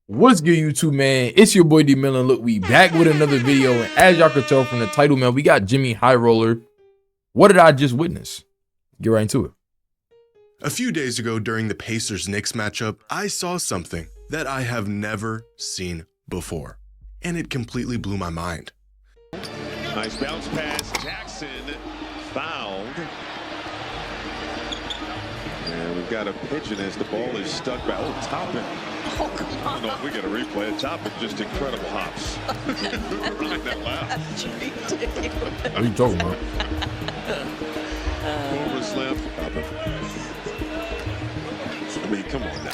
What's good, YouTube, man? It's your boy dMillionaire. Look, we back with another video, and as y'all can tell from the title, man, we got JxmyHighroller. What did I just witness? Get right into it. A few days ago during the Pacers-Knicks matchup, I saw something that I have never seen before, and it completely blew my mind. Nice bounce pass, Jackson fouled. And we've got a pigeon as the ball is stuck by Toppin. Oh, come on. No, we got a replay. Toppin, just incredible hops. Running that loud. That's ridiculous. What are you talking about? Over slam for Toppin. I mean, come on now.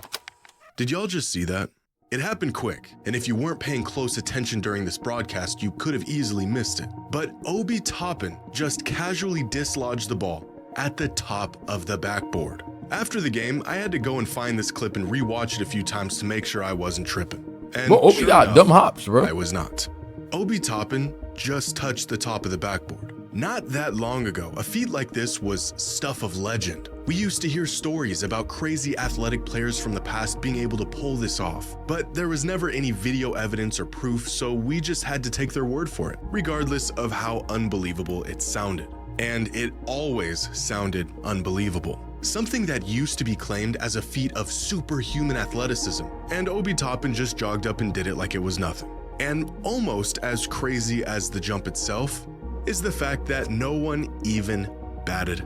Did y'all just see that? It happened quick, and if you weren't paying close attention during this broadcast, you could have easily missed it. But Obi Toppin just casually dislodged the ball at the top of the backboard. After the game, I had to go and find this clip and rewatch it a few times to make sure I wasn't tripping. And Well, Obi got dumb hops, bro. I was not. Obi Toppin just touched the top of the backboard. Not that long ago, a feat like this was stuff of legend. We used to hear stories about crazy athletic players from the past being able to pull this off, but there was never any video evidence or proof, so we just had to take their word for it, regardless of how unbelievable it sounded. And it always sounded unbelievable. Something that used to be claimed as a feat of superhuman athleticism, and Obi Toppin just jogged up and did it like it was nothing. And almost as crazy as the jump itself is the fact that no one even batted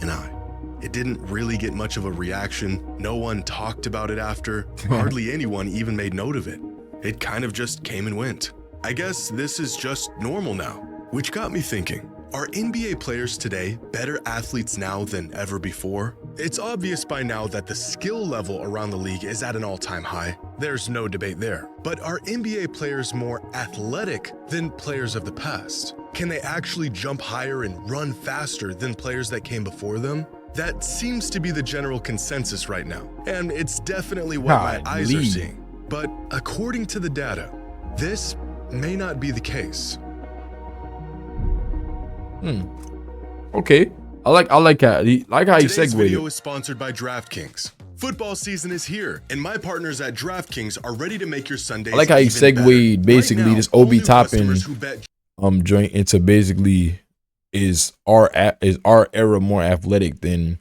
an eye. It didn't really get much of a reaction. No one talked about it after. Hardly anyone even made note of it. It kind of just came and went. I guess this is just normal now, which got me thinking. Are NBA players today better athletes now than ever before? It's obvious by now that the skill level around the league is at an all-time high. There's no debate there. But are NBA players more athletic than players of the past? Can they actually jump higher and run faster than players that came before them? That seems to be the general consensus right now, and it's definitely what my eyes are seeing. But according to the data, this may not be the case. Okay. I like how he Today's segued video it. is sponsored by DraftKings. Football season is here, and my partners at DraftKings are ready to make your Sundays I like how he even better. segued basically Right now, this all Obi new Toppin customers who bet joint into basically is our era more athletic than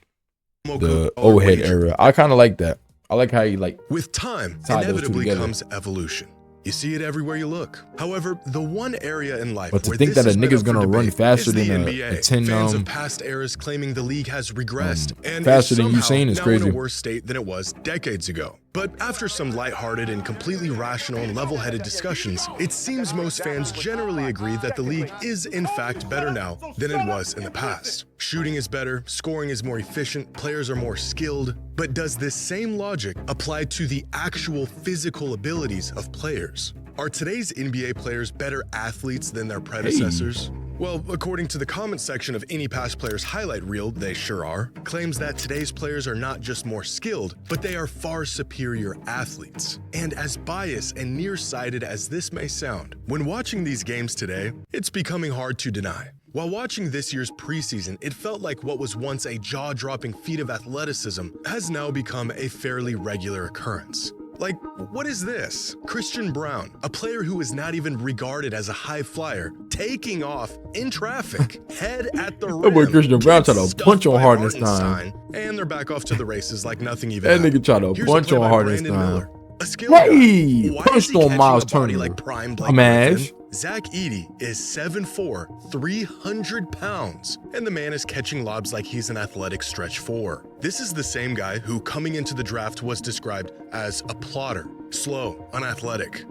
the old head era. I kind of like that. I like how he with time, tied those two inevitably together. comes evolution. You see it everywhere you look. However, the one area in life But to where think this that a has been nigga's up for gonna run debate faster is the than a NBA. 10 Fans of past eras claiming the league has regressed and faster is than somehow Usain is now crazy. in a worse state than it was decades ago. But after some lighthearted and completely rational and level-headed discussions, it seems most fans generally agree that the league is in fact better now than it was in the past. Shooting is better, scoring is more efficient, players are more skilled. But does this same logic apply to the actual physical abilities of players? Are today's NBA players better athletes than their predecessors? Well, according to the comment section of any past player's highlight reel, they sure are, claims that today's players are not just more skilled, but they are far superior athletes. And as biased and nearsighted as this may sound, when watching these games today, it's becoming hard to deny. While watching this year's preseason, it felt like what was once a jaw-dropping feat of athleticism has now become a fairly regular occurrence. Like, what is this? Christian Brown, a player who is not even regarded as a high flyer, taking off in traffic, head at the rim. boy Christian Brown gets tried to stuffed punch on by Hardenstein. Hartenstein, and they're back off to the races like nothing even That happened. nigga tried to Here's a punch play on by Hardenstein. Brandon Miller, a skill Hey, guy. Why is punched he on catching Miles a body Turner. like prime Blake I'm Griffin? ash. Zach Edey is 7'4", 300 pounds, and the man is catching lobs like he's an athletic stretch four. This is the same guy who, coming into the draft, was described as a plodder, slow, unathletic.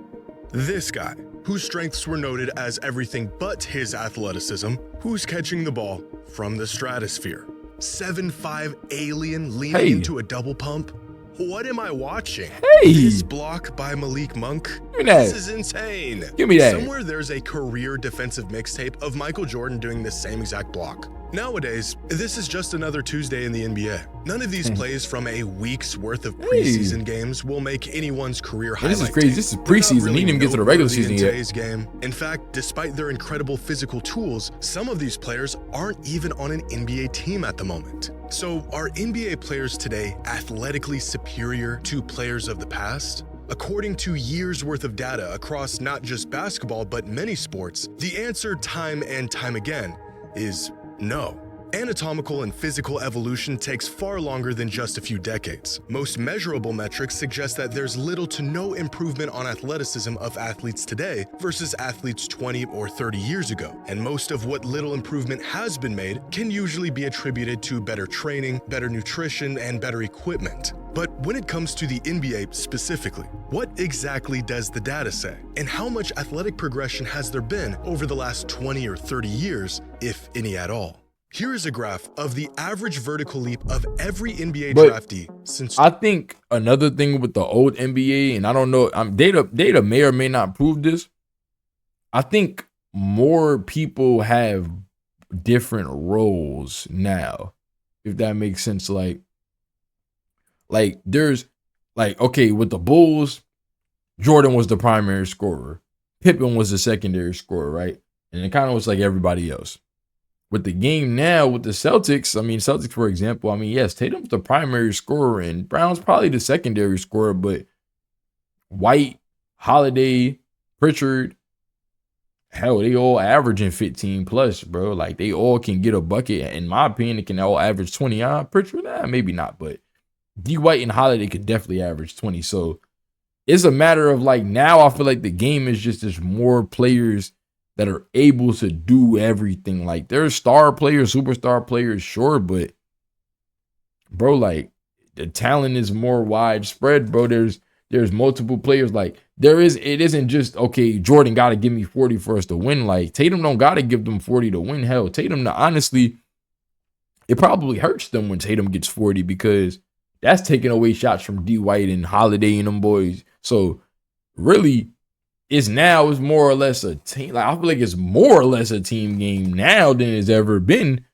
This guy, whose strengths were noted as everything but his athleticism, who's catching the ball from the stratosphere. 7'5" alien leaning into a double pump. What am I watching? Hey. This block by Malik Monk? Give me that. This is insane. Give me that. Somewhere there's a career defensive mixtape of Michael Jordan doing the same exact block. Nowadays, this is just another Tuesday in the NBA. None of these plays from a week's worth of preseason games will make anyone's career highlight. This is crazy. This is preseason. He didn't even get to the regular season yet. Today's game. In fact, despite their incredible physical tools, some of these players aren't even on an NBA team at the moment. So, are NBA players today athletically superior to players of the past? According to years worth of data across not just basketball but many sports, the answer time and time again is no. Anatomical and physical evolution takes far longer than just a few decades. Most measurable metrics suggest that there's little to no improvement on athleticism of athletes today versus athletes 20 or 30 years ago. And most of what little improvement has been made can usually be attributed to better training, better nutrition, and better equipment. But when it comes to the NBA specifically, what exactly does the data say? And how much athletic progression has there been over the last 20 or 30 years, if any at all? Here is a graph of the average vertical leap of every NBA draftee since. I think another thing with the old NBA, and I don't know, data may or may not prove this. I think more people have different roles now, if that makes sense. Like there's okay, with the Bulls, Jordan was the primary scorer, Pippen was the secondary scorer, right? And it kind of was like everybody else. With the game now, with the Celtics, Celtics, for example, yes, Tatum's the primary scorer and Brown's probably the secondary scorer, but White, Holiday, Pritchard, hell, they all averaging 15 plus, bro. Like, they all can get a bucket. In my opinion, they can all average 20. Pritchard, maybe not, but D. White and Holiday could definitely average 20. So it's a matter of, like, now I feel like the game is just there's more players that are able to do everything. Like, there's star players, superstar players, sure, but bro, like, the talent is more widespread, bro. There's multiple players. Like, it isn't just, okay, Jordan got to give me 40 for us to win. Like, Tatum don't got to give them 40 to win. Hell, Tatum, honestly, it probably hurts them when Tatum gets 40 because that's taking away shots from D. White and Holiday and them boys. So really, it's more or less a team. Like, I feel like it's more or less a team game now than it's ever been.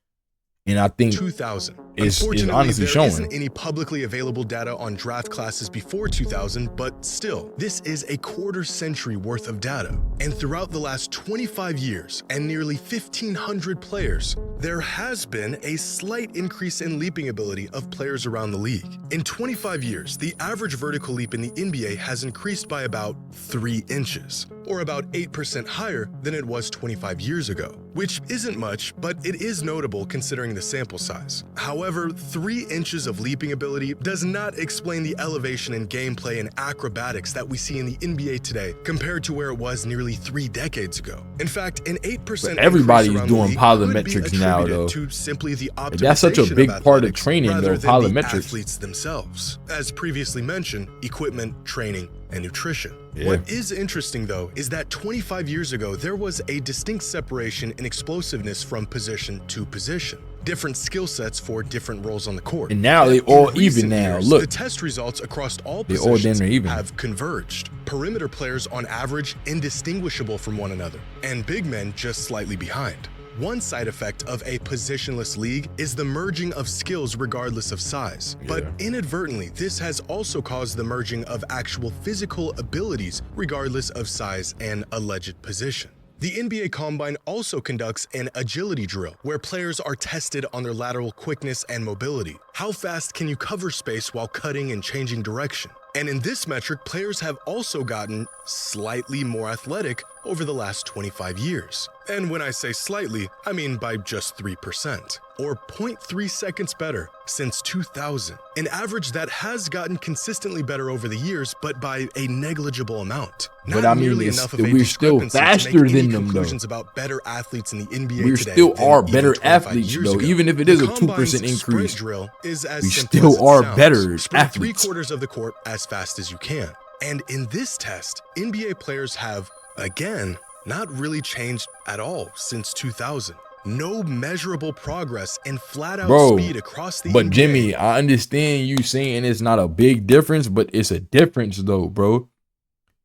And I think 2000 is there honestly showing. Isn't any publicly available data on draft classes before 2000, but still, this is a quarter century worth of data. And throughout the last 25 years and nearly 1,500 players, there has been a slight increase in leaping ability of players around the league. In 25 years, the average vertical leap in the NBA has increased by about 3 inches, or about 8% higher than it was 25 years ago, which isn't much, but it is notable considering the sample size. However, 3 inches of leaping ability does not explain the elevation in gameplay and acrobatics that we see in the NBA today compared to where it was nearly 3 decades ago. In fact, an 8% everybody's doing polymetrics now, though. To simply the that's such a big part of training, though, polymetrics. The athletes themselves. As previously mentioned, equipment, training, and nutrition. Yeah. What is interesting, though, is that 25 years ago, there was a distinct separation in explosiveness from position to position. Different skill sets for different roles on the court. And now they all even now. Look, the test results across all positions have converged. Perimeter players on average indistinguishable from one another, and big men just slightly behind. One side effect of a positionless league is the merging of skills regardless of size. Yeah. But inadvertently, this has also caused the merging of actual physical abilities regardless of size and alleged position. The NBA Combine also conducts an agility drill where players are tested on their lateral quickness and mobility. How fast can you cover space while cutting and changing direction? And in this metric, players have also gotten slightly more athletic over the last 25 years. And when I say slightly, I mean by just 3%, or 0.3 seconds better since 2000. An average that has gotten consistently better over the years, but by a negligible amount. But I mean, we're still faster than them, though. About better athletes in the NBA we today still are better athletes, though. Ago. Even if it is a 2% increase, drill is as we still are better athletes. 3/4 of the court as fast as you can. And in this test, NBA players have, again, not really changed at all since 2000. No measurable progress and flat-out speed across the But NBA. Jimmy, I understand you saying it's not a big difference, but it's a difference, though, bro.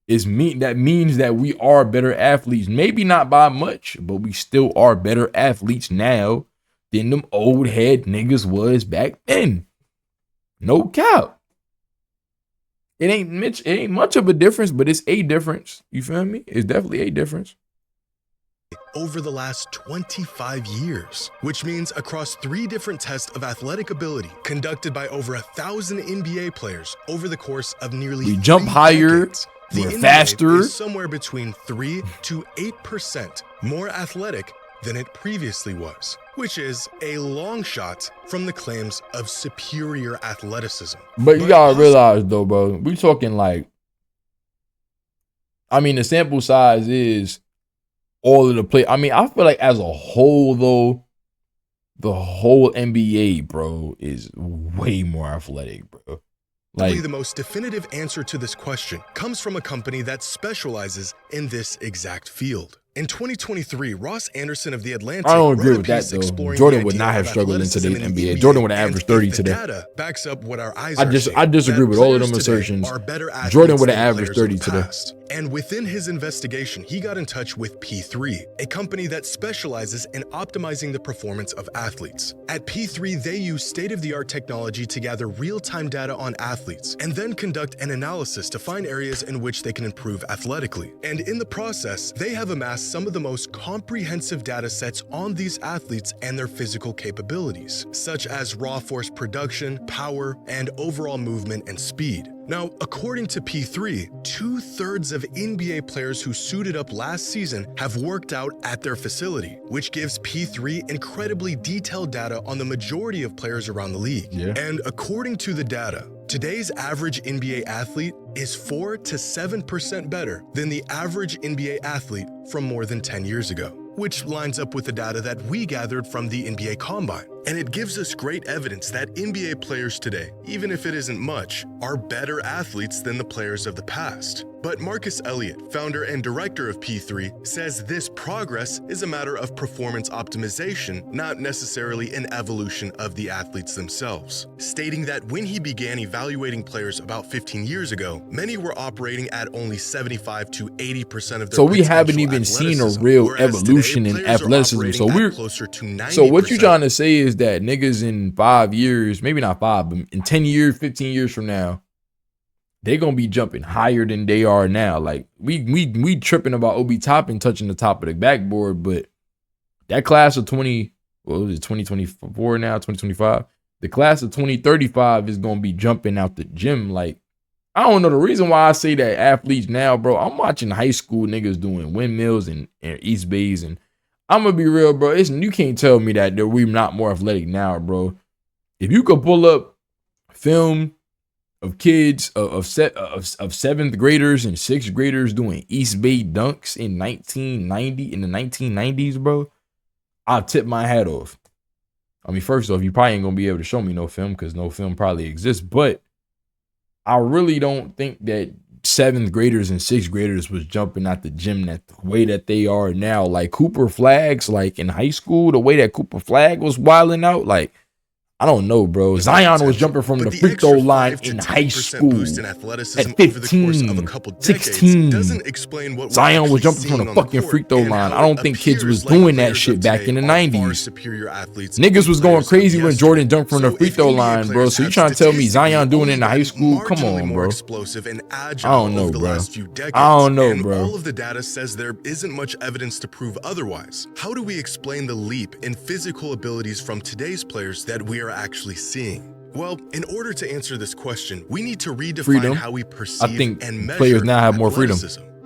That means that we are better athletes. Maybe not by much, but we still are better athletes now than them old head niggas was back then. No cap. It ain't much of a difference, but it's a difference. You feel me? It's definitely a difference. Over the last 25 years, which means across 3 different tests of athletic ability conducted by over 1,000 NBA players over the course of nearly We jump 3 higher, decades. we're NBA faster. is somewhere between 3 to 8% more athletic than it previously was, which is a long shot from the claims of superior athleticism. But you gotta realize though, bro, we talking like, I mean, the sample size is all of the play. I mean, I feel like as a whole though, the whole NBA, bro, is way more athletic, bro. Like, the most definitive answer to this question comes from a company that specializes in this exact field. In 2023, Ross Anderson of The Atlantic I don't agree wrote a with that piece though. exploring Jordan the would idea not have of struggled in athleticism today's the NBA. Jordan would have and averaged if 30 the today. data backs up what our eyes I are seeing, disagree that with all of them players today assertions. are better Jordan athletes would have than averaged players of 30 the today. past. And within his investigation, he got in touch with P3, a company that specializes in optimizing the performance of athletes. At P3, they use state-of-the-art technology to gather real-time data on athletes and then conduct an analysis to find areas in which they can improve athletically. And in the process, they have amassed some of the most comprehensive data sets on these athletes and their physical capabilities, such as raw force production, power, and overall movement and speed. Now, according to P3, 2/3 of NBA players who suited up last season have worked out at their facility, which gives P3 incredibly detailed data on the majority of players around the league. Yeah. And according to the data, today's average NBA athlete is 4 to 7% better than the average NBA athlete from more than 10 years ago, which lines up with the data that we gathered from the NBA Combine. And it gives us great evidence that NBA players today, even if it isn't much, are better athletes than the players of the past. But Marcus Elliott, founder and director of P3, says this progress is a matter of performance optimization, not necessarily an evolution of the athletes themselves, stating that when he began evaluating players about 15 years ago, many were operating at only 75 to 80% of their so we haven't potential even seen a athleticism, real whereas evolution today, in players are athleticism. operating So at we're closer to 90%. So what you trying to say is that niggas in 5 years, maybe not 5, but in 10 years, 15 years from now, they gonna be jumping higher than they are now. Like we tripping about Obi Toppin touching the top of the backboard, but that class of 2024 now, 2025. The class of 2035 is gonna be jumping out the gym. Like, I don't know the reason why I say that athletes now, bro. I'm watching high school niggas doing windmills and East Bays, and I'm gonna be real, bro. You can't tell me that we're not more athletic now, bro. If you could pull up film of kids of 7th graders and 6th graders doing East Bay dunks in the 1990s, bro, I'll tip my hat off. I mean, first off, you probably ain't gonna be able to show me no film because no film probably exists, but I really don't think that 7th graders and 6th graders was jumping out the gym the way that they are now. Like Cooper Flags, like in high school, the way that Cooper Flag was wilding out, like, I don't know, bro. Zion was jumping from the free throw line in high school at 15, 16. Zion was jumping from the fucking free throw line. I don't think kids was doing that shit back in the 90s. Niggas was going crazy when Jordan jumped from the free throw line, bro. So you trying to tell me Zion doing it in high school? Come on, bro. I don't know, bro. I don't know, bro. All of the data says there isn't much evidence to prove otherwise. How do we explain the leap in physical abilities from today's players that we are actually seeing? Well, in order to answer this question, we need to redefine how we perceive and measure players now have more freedom.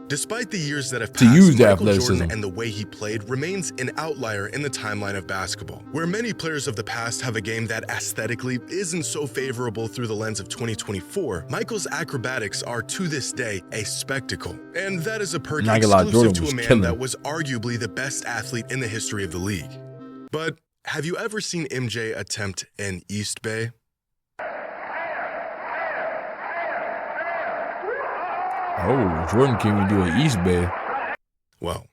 Despite the years that have to passed, use the Michael athleticism. Jordan and the way he played remains an outlier in the timeline of basketball, where many players of the past have a game that aesthetically isn't so favorable through the lens of 2024. Michael's acrobatics are to this day a spectacle, and that is a perk exclusive to a man that was arguably the best athlete in the history of the league. But have you ever seen MJ attempt an East Bay? Oh, Jordan can't even do an East Bay. Well,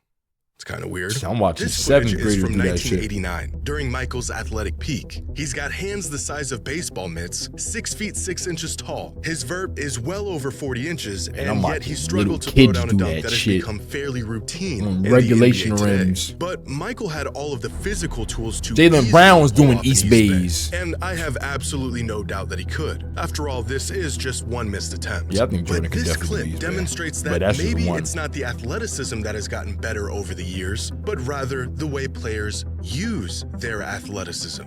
It's kind of weird. I'm watching This footage 7th is graders from do that shit. 1989, during Michael's athletic peak. He's got hands the size of baseball mitts, 6 feet 6 inches tall. His vert is well over 40 inches, and yet he struggled to throw down a dunk that has become fairly routine in regulation the NBA rims. today. But Michael had all of the physical tools to Jaylen Brown was doing East Bays. And I have absolutely no doubt that he could. After all, this is just one missed attempt. Yeah, I think Jordan could this definitely clip use demonstrates that maybe it's not the athleticism that has gotten better over the years, but rather the way players use their athleticism.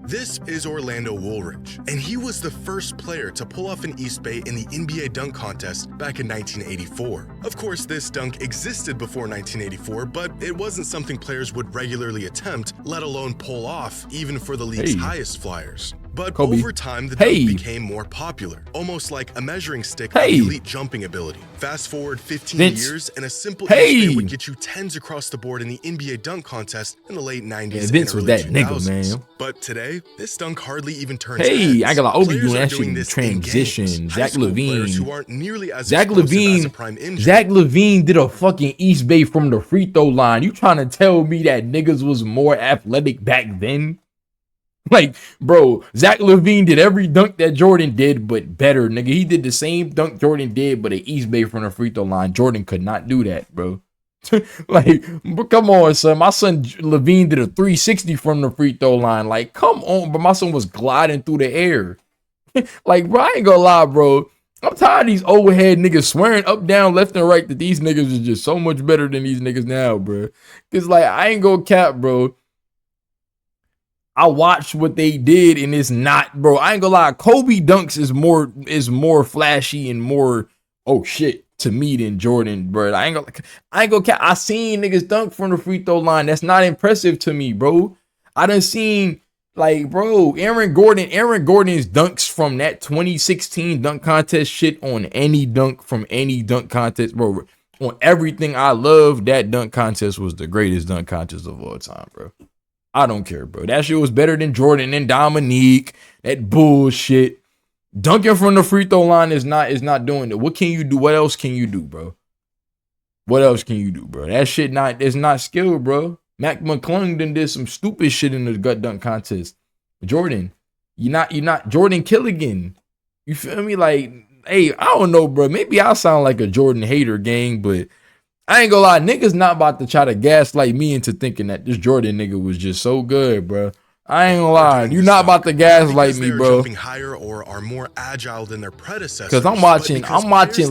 This is Orlando Woolridge, and he was the first player to pull off an East Bay in the NBA dunk contest back in 1984. Of course, this dunk existed before 1984, but it wasn't something players would regularly attempt, let alone pull off, even for the league's highest flyers. But over time, the dunk became more popular, almost like a measuring stick of elite jumping ability. Fast forward 15 years, and a simple East Bay would get you 10s across the board in the NBA dunk contest in the late 90s and early 2000s. But today, this dunk hardly even turns heads. I got like Obi doing that shit in transition. Zach Levine. Zach Levine did a fucking East Bay from the free throw line. You trying to tell me that niggas was more athletic back then? Like, bro, Zach Levine did every dunk that Jordan did, but better, nigga. He did the same dunk Jordan did, but an East Bay from the free throw line. Jordan could not do that, bro. Like, come on, son. My son Levine did a 360 from the free throw line. Like, come on, but my son was gliding through the air. Like, bro, I ain't gonna lie, bro. I'm tired of these old head niggas swearing up, down, left, and right that these niggas is just so much better than these niggas now, bro. Cause like, I ain't gonna cap, bro. I watched what they did, and it's not, bro. I ain't gonna lie. Kobe dunks is more flashy and more shit to me than Jordan, bro. I ain't gonna cap. I seen niggas dunk from the free throw line. That's not impressive to me, bro. I done seen like, bro, Aaron Gordon's dunks from that 2016 dunk contest shit on any dunk from any dunk contest, bro. On everything I love, that dunk contest was the greatest dunk contest of all time, bro. I don't care, bro. That shit was better than Jordan and Dominique. That bullshit. Dunking from the free throw line is not doing it. What can you do? What else can you do, bro? What else can you do, bro? That shit is not skilled, bro. Mac McClung did some stupid shit in the gut dunk contest. Jordan, you're not Jordan Killigan. You feel me? Like, hey, I don't know, bro. Maybe I sound like a Jordan hater, gang, but I ain't gonna lie, niggas not about to try to gaslight me into thinking that this Jordan nigga was just so good, bro. I ain't gonna lie, you not about to gaslight me, bro. Jumping higher or are more agile than their predecessors. Cause I'm watching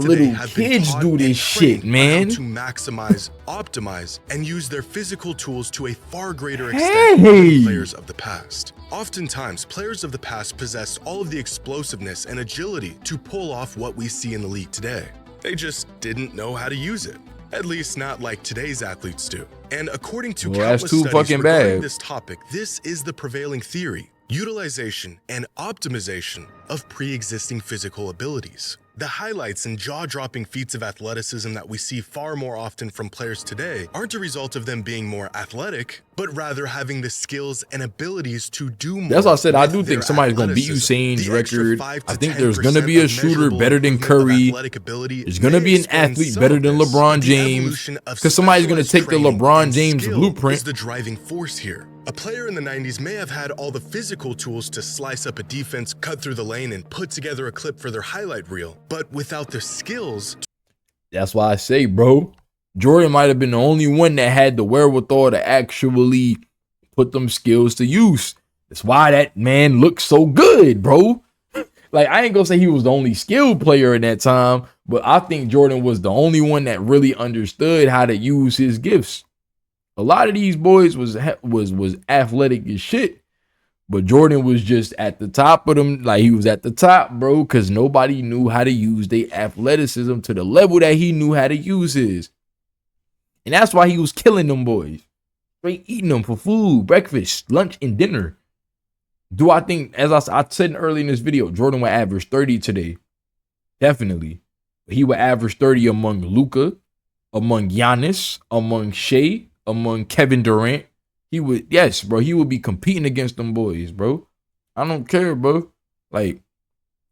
little kids do this shit, man. To maximize, optimize, and use their physical tools to a far greater extent than players of the past. Oftentimes, players of the past possessed all of the explosiveness and agility to pull off what we see in the league today. They just didn't know how to use it. At least not like today's athletes do. And according to countless studies regarding this topic, this is the prevailing theory: utilization and optimization of pre-existing physical abilities. The highlights and jaw-dropping feats of athleticism that we see far more often from players today aren't a result of them being more athletic, but rather having the skills and abilities to do more. That's what I said. I do think somebody's going to beat Usain's record. I think there's going to be a shooter better than Curry. There's going to be an athlete better than LeBron James. Because somebody's going to take the LeBron James blueprint. Is the driving force here. A player in the 90s may have had all the physical tools to slice up a defense, cut through the lane, and put together a clip for their highlight reel, but without the skills. That's why I say, bro, Jordan might have been the only one that had the wherewithal to actually put them skills to use. That's why that man looks so good, bro. Like, I ain't gonna say he was the only skilled player in that time, but I think Jordan was the only one that really understood how to use his gifts. A lot of these boys was athletic as shit, but Jordan was just at the top of them. Like, he was at the top, bro, because nobody knew how to use their athleticism to the level that he knew how to use his. And that's why he was killing them boys. Straight eating them for food, breakfast, lunch, and dinner. Do I think, as I said earlier in this video, Jordan would average 30 today? Definitely. He would average 30 among Luka, among Giannis, among Shea, among Kevin Durant. He would, yes, bro, he would be competing against them boys, bro. I don't care, bro. Like,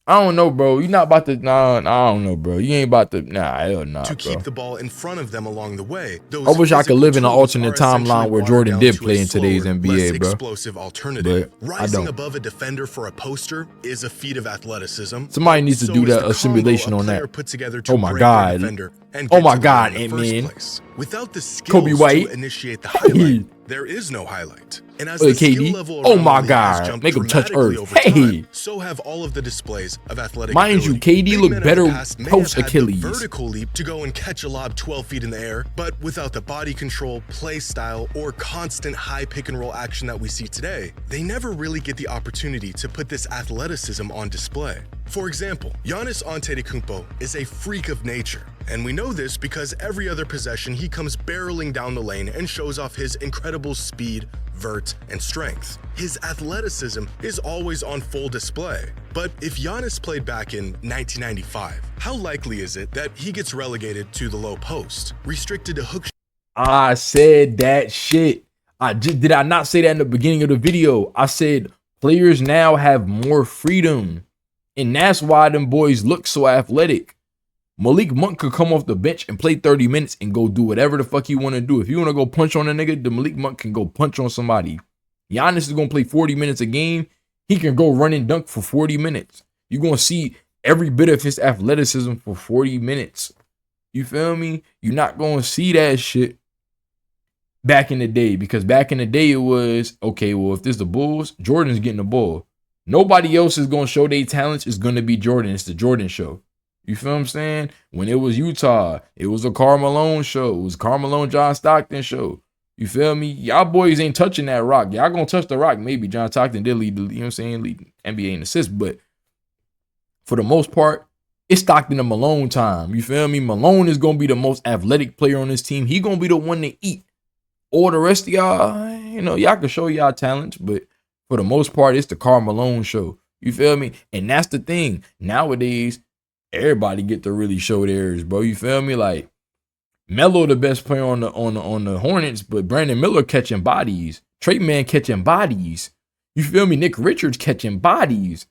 I don't know, bro. You not about to, nah, I don't know, bro. You ain't about to, nah, hell nah, to bro. keep the ball in front of them along the way. Those I wish I could live in an physical tools alternate are essentially timeline where watered Jordan down did to play a in today's slower, NBA, less bro. explosive alternative. But I Rising don't. above a defender for a poster is a feat of athleticism. Somebody needs to So do is that, the a simulation combo a on player that. put together to Oh my break their God. defender and Oh get my to the God, rim in the first Ant-Man. place. Without the Kobe skills White. to initiate the highlight, there is no highlight. And as Look the at skill KD. level Oh around my the league has God. jumped Make him touch dramatically earth. over Hey. time, so have all of the displays of athletic Mind you, ability. KD Big looked men of better the past may post have had the Achilles. vertical leap to go and catch a lob 12 feet in the air, but without the body control, play style, or constant high pick and roll action that we see today, they never really get the opportunity to put this athleticism on display. For example, Giannis Antetokounmpo is a freak of nature, and we know this because every other possession he comes barreling down the lane and shows off his incredible speed, vert, and strength. His athleticism is always on full display. But if Giannis played back in 1995, how likely is it that he gets relegated to the low post, restricted to hook? I said that shit. Did I not say that in the beginning of the video? I said players now have more freedom, and that's why them boys look so athletic. Malik Monk could come off the bench and play 30 minutes and go do whatever the fuck he want to do. If you want to go punch on a nigga, the Malik Monk can go punch on somebody. Giannis is going to play 40 minutes a game. He can go run and dunk for 40 minutes. You're going to see every bit of his athleticism for 40 minutes. You feel me? You're not going to see that shit back in the day, because back in the day it was, okay, well, if this the Bulls, Jordan's getting the ball. Nobody else is going to show their talents. It's going to be Jordan. It's the Jordan show. You feel what I'm saying? When it was Utah, it was a Karl Malone show. It was Karl Malone, John Stockton show. You feel me? Y'all boys ain't touching that rock. Y'all gonna touch the rock. Maybe John Stockton did lead the, you know what I'm saying, lead NBA in assists, but for the most part, it's Stockton and Malone time. You feel me? Malone is gonna be the most athletic player on this team. He gonna be the one to eat. All the rest of y'all, you know, y'all can show y'all talents, but for the most part, it's the Karl Malone show. You feel me? And that's the thing. Nowadays, everybody get to really show theirs, bro. You feel me? Like Melo, the best player on the Hornets, but Brandon Miller catching bodies, Trey Man catching bodies. You feel me? Nick Richards catching bodies.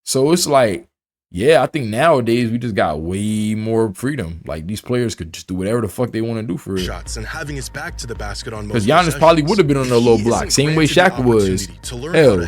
So it's like, yeah, I think nowadays we just got way more freedom. Like these players could just do whatever the fuck they want to do for it. Shots and having his back to the basket on most because Giannis probably would have been on the low block, same way Shaq was. Hell,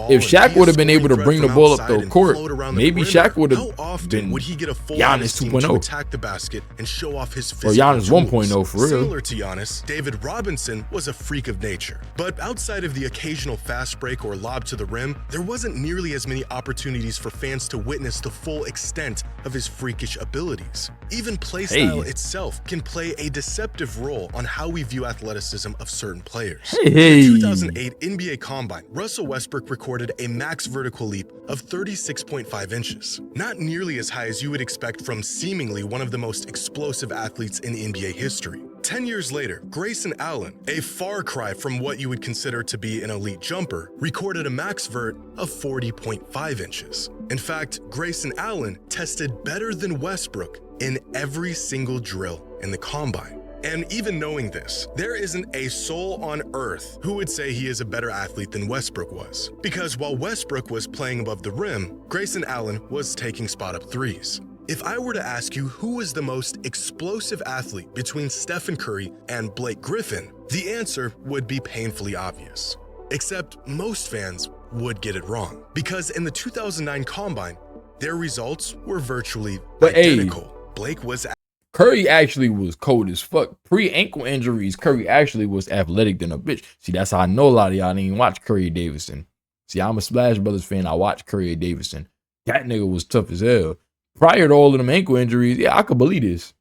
if Shaq would have been able to bring the ball up the court, maybe Shaq would have been Giannis 2.0 attack the basket and show off his or Giannis 1.0 for real. Similar to Giannis, David Robinson was a freak of nature, but outside of the occasional fast break or lob to the rim, there wasn't nearly as many opportunities for fans to witness the full extent of his freakish abilities. Even playstyle itself can play a deceptive role on how we view athleticism of certain players. In the 2008 NBA Combine, Russell Westbrook recorded a max vertical leap of 36.5 inches. Not nearly as high as you would expect from seemingly one of the most explosive athletes in NBA history. 10 years later, Grayson Allen, a far cry from what you would consider to be an elite jumper, recorded a max vert of 40.5 inches. In fact, Grayson Allen tested better than Westbrook in every single drill in the Combine. And even knowing this, there isn't a soul on earth who would say he is a better athlete than Westbrook was. Because while Westbrook was playing above the rim, Grayson Allen was taking spot-up threes. If I were to ask you who was the most explosive athlete between Stephen Curry and Blake Griffin, the answer would be painfully obvious. Except most fans would get it wrong, because in the 2009 Combine, their results were virtually identical. Blake was Curry actually was cold as fuck. Pre-ankle injuries, Curry actually was athletic than a bitch. See, that's how I know a lot of y'all didn't even watch Curry Davidson. See, I'm a Splash Brothers fan. I watched Curry Davidson. That nigga was tough as hell. Prior to all of them ankle injuries, yeah, I could believe this.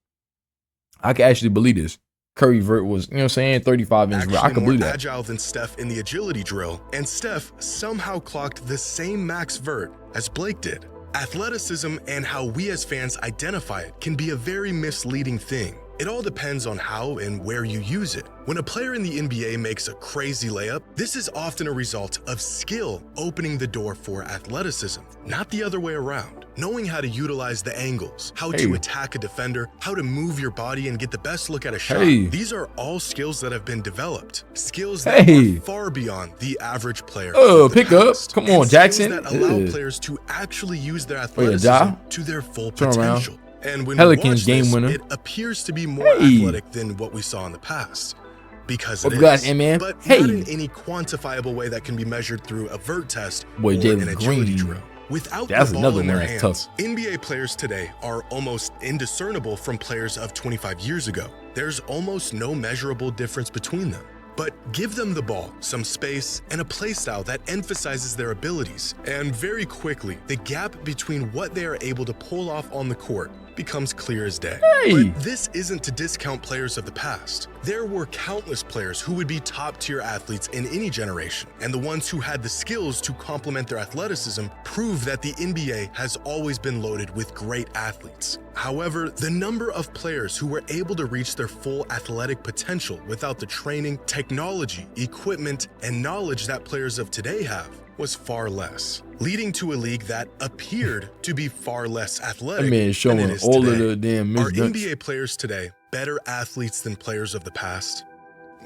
I could actually believe this. Curry vert was, you know what I'm saying, 35 inch vert. I could believe that. More agile than Steph in the agility drill, and Steph somehow clocked the same max vert as Blake did. Athleticism and how we as fans identify it can be a very misleading thing. It all depends on how and where you use it. When a player in the NBA makes a crazy layup, this is often a result of skill opening the door for athleticism, not the other way around. Knowing how to utilize the angles, how to attack a defender, how to move your body and get the best look at a shot. These are all skills that have been developed. Skills that are far beyond the average player. Oh, pick up. Come on, Jackson. That allow players to actually use their athleticism to their full potential. And when Pelicans we watch game this, winner. it appears to be more athletic than what we saw in the past. Because it is, but not in any quantifiable way that can be measured through a vert test or an agility drill. Without the ball in their hands, NBA players today are almost indiscernible from players of 25 years ago. There's almost no measurable difference between them. But give them the ball, some space, and a playstyle that emphasizes their abilities. And very quickly, the gap between what they are able to pull off on the court becomes clear as day. But this isn't to discount players of the past. There were countless players who would be top-tier athletes in any generation, and the ones who had the skills to complement their athleticism prove that the NBA has always been loaded with great athletes. However, the number of players who were able to reach their full athletic potential without the training, technology, equipment, and knowledge that players of today have was far less, leading to a league that appeared to be far less athletic than it is all today. of the damn Are NBA players today better athletes than players of the past?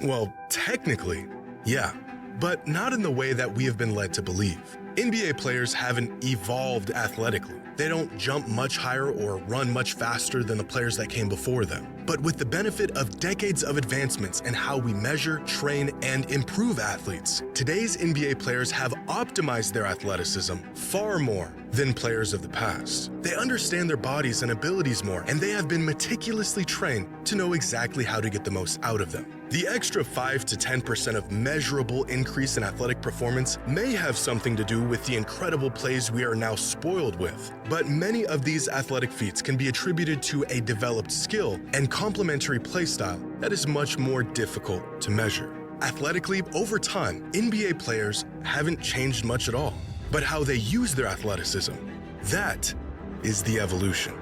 Well, technically, yeah, but not in the way that we have been led to believe. NBA players haven't evolved athletically. They don't jump much higher or run much faster than the players that came before them. But with the benefit of decades of advancements in how we measure, train, and improve athletes, today's NBA players have optimized their athleticism far more than players of the past. They understand their bodies and abilities more, and they have been meticulously trained to know exactly how to get the most out of them. The extra 5 to 10% of measurable increase in athletic performance may have something to do with the incredible plays we are now spoiled with, but many of these athletic feats can be attributed to a developed skill and complementary playstyle that is much more difficult to measure. Athletically, over time, NBA players haven't changed much at all, but how they use their athleticism, that is the evolution.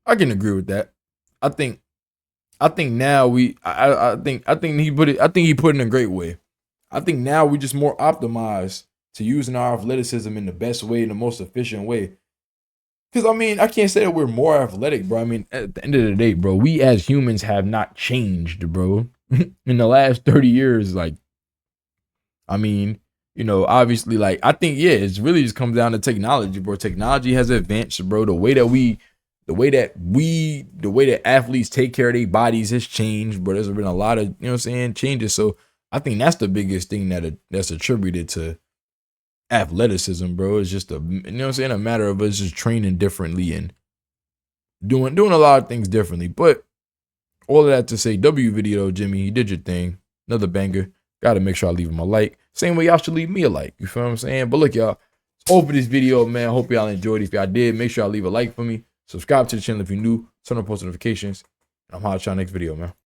I can agree with that. I think now I think he put it in a great way. I think now we just more optimized to using our athleticism in the best way, in the most efficient way. Because I mean, I can't say that we're more athletic, bro. I mean, at the end of the day, bro, we as humans have not changed, bro. In the last 30 years, like, I mean, you know, obviously, like, I think, yeah, it's really just comes down to technology, bro. Technology has advanced, bro. The way that athletes take care of their bodies has changed, but there's been a lot of, you know what I'm saying, changes. So I think that's the biggest thing that's attributed to athleticism, bro. It's just you know what I'm saying, a matter of us just training differently and doing a lot of things differently. But all of that to say, W video, Jimmy, you did your thing. Another banger. Gotta make sure I leave him a like. Same way y'all should leave me a like. You feel what I'm saying? But look, y'all, it's all for this video, man. Hope y'all enjoyed it. If y'all did, make sure y'all leave a like for me. Subscribe to the channel if you're new. Turn on post notifications. I'm holla at y'all next video, man.